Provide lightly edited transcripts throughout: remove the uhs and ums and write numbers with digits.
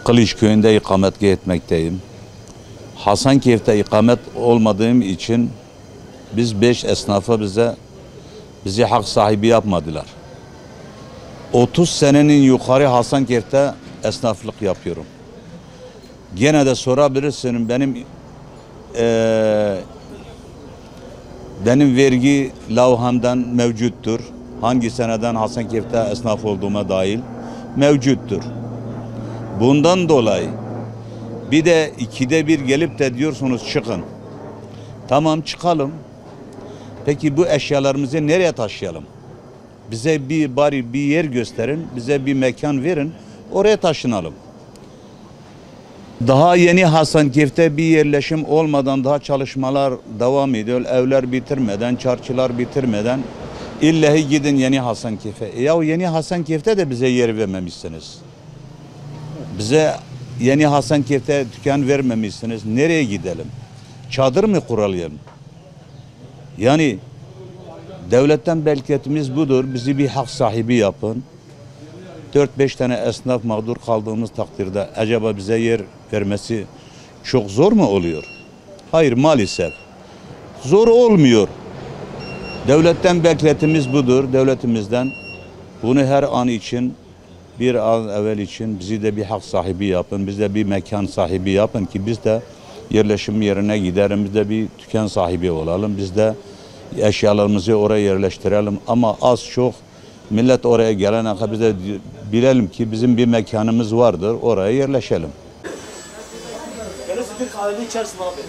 Kılıç köyünde ikamet etmekteyim. Hasankeyf'te ikamet olmadığım için biz 5 esnafa bizi hak sahibi yapmadılar. 30 senenin yukarı Hasankeyf'te esnaflık yapıyorum. Gene de sorabilirsin, benim vergi lavhamdan mevcuttur. Hangi seneden Hasankeyf'te esnaf olduğuma dahil mevcuttur. Bundan dolayı bir de 2'de 1 gelip de diyorsunuz çıkın. Tamam, çıkalım. Peki bu eşyalarımızı nereye taşıyalım? Bize bari bir yer gösterin, bize bir mekan verin, oraya taşınalım. Daha yeni Hasankeyf'te bir yerleşim olmadan daha çalışmalar devam ediyor. Evler bitirmeden, çarşılar bitirmeden illahi gidin yeni Hasankeyf'e. Ya yeni Hasankeyf'te de bize yer vermemişsiniz. Bize yeni Hasankeyf'te dükkan vermemişsiniz. Nereye gidelim? Çadır mı kuralım? Yani devletten beklentimiz budur. Bizi bir hak sahibi yapın. 4-5 tane esnaf mağdur kaldığımız takdirde acaba bize yer vermesi çok zor mu oluyor? Hayır, maalesef. Zor olmuyor. Devletten beklentimiz budur. Devletimizden bunu her an için, bir an evvel için bizi de bir hak sahibi yapın. Biz de bir mekan sahibi yapın ki biz de yerleşim yerine gidelim. Biz de bir dükkan sahibi olalım. Biz de eşyalarımızı oraya yerleştirelim. Ama az çok millet oraya gelene kadar biz de bilelim ki bizim bir mekanımız vardır. Oraya yerleşelim. Yarısı bir kahveni içersin abi.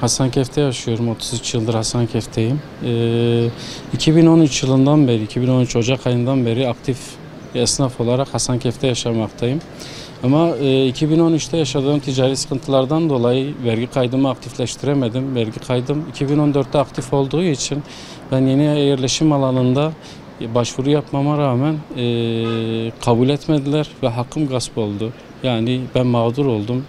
Hasankeyf'te yaşıyorum. 33 yıldır Hasankeyf'teyim. 2013 yılından beri, 2013 Ocak ayından beri aktif esnaf olarak Hasankeyf'te yaşamaktayım. Ama 2013'te yaşadığım ticari sıkıntılardan dolayı vergi kaydımı aktifleştiremedim. Vergi kaydım 2014'te aktif olduğu için ben yeni yerleşim alanında başvuru yapmama rağmen kabul etmediler ve hakkım gasp oldu. Yani ben mağdur oldum.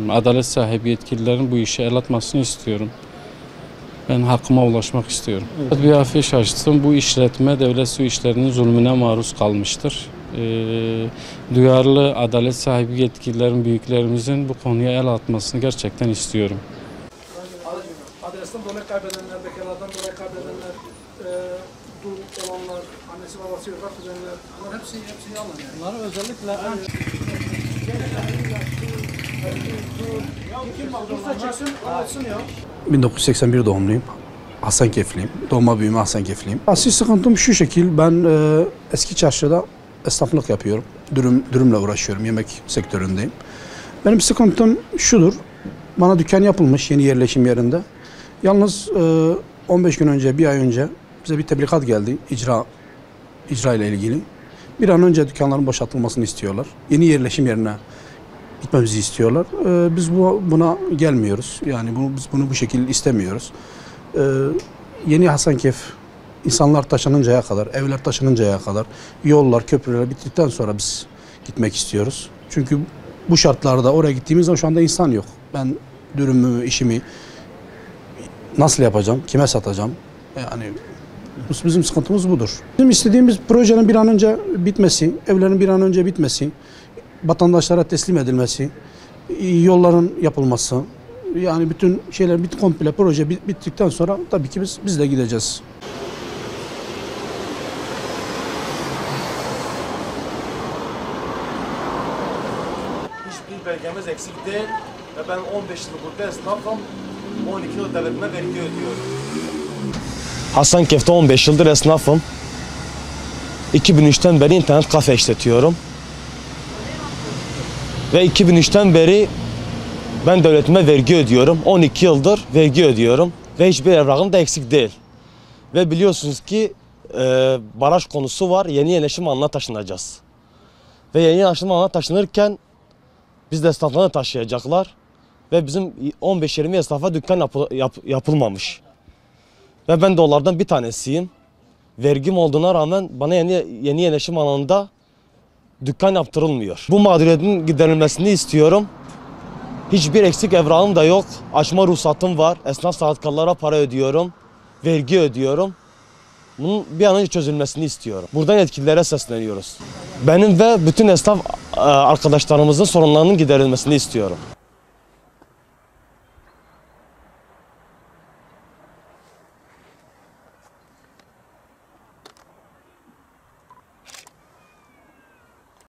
Adalet sahibi yetkililerin bu işe el atmasını istiyorum. Ben hakkıma ulaşmak istiyorum. Bir afiş açtım. Bu işletme devlet su işlerinin zulmüne maruz kalmıştır. Duyarlı adalet sahibi yetkililerin, büyüklerimizin bu konuya el atmasını gerçekten istiyorum. Adresten dolayı kaybedenler, bekarlardan dolayı kaybedenler, dul olanlar, annesi babası yok, kuzenler, bunlar hepsi alın yani. Bunları özellikle Kim mağdursa çeksin, anlatsın ya. 1981 doğumluyum. Hasankeyfliyim. Doğma büyüme Hasankeyfliyim. Asıl sıkıntım şu şekil. Ben eski çarşıda esnaflık yapıyorum. Dürümle uğraşıyorum. Yemek sektöründeyim. Benim sıkıntım şudur. Bana dükkan yapılmış yeni yerleşim yerinde. Yalnız 15 gün önce, bir ay önce bize bir tebligat geldi. İcra ile ilgili. Bir an önce dükkanların boşaltılmasını istiyorlar. Yeni yerleşim yerine gitmemizi istiyorlar. Biz buna gelmiyoruz. Yani biz bunu bu şekilde istemiyoruz. Yeni Hasankeyf insanlar taşınıncaya kadar, evler taşınıncaya kadar, yollar, köprüler bittikten sonra biz gitmek istiyoruz. Çünkü bu şartlarda oraya gittiğimiz zaman şu anda insan yok. Ben dürümü, işimi nasıl yapacağım, kime satacağım? Yani bizim sıkıntımız budur. Bizim istediğimiz projenin bir an önce bitmesi, evlerin bir an önce bitmesi, vatandaşlara teslim edilmesi, yolların yapılması, yani bütün şeyler komple proje bittikten sonra tabii ki biz de gideceğiz. Hiçbir belgemiz eksik değil ve ben 15 yıl burada esnafım, 12 yıl devletime vergi ödüyorum. Hasankeyf'te 15 yıldır esnafım. 2003'ten beri internet kafe işletiyorum. Ve 2003'ten beri ben devletime vergi ödüyorum. 12 yıldır vergi ödüyorum. Ve hiçbir evrakım da eksik değil. Ve biliyorsunuz ki baraj konusu var. Yeni yerleşim alanına taşınacağız. Ve yeni yerleşim alanına taşınırken biz de esnaflarını taşıyacaklar. Ve bizim 15-20 esnafa dükkan yapılmamış. Ve ben de onlardan bir tanesiyim. Vergim olduğuna rağmen bana yeni yerleşim alanında dükkan yaptırılmıyor. Bu mağduriyetin giderilmesini istiyorum. Hiçbir eksik evrağım da yok. Açma ruhsatım var. Esnaf sanatkarlara para ödüyorum. Vergi ödüyorum. Bunun bir an önce çözülmesini istiyorum. Buradan yetkililere sesleniyoruz. Benim ve bütün esnaf arkadaşlarımızın sorunlarının giderilmesini istiyorum.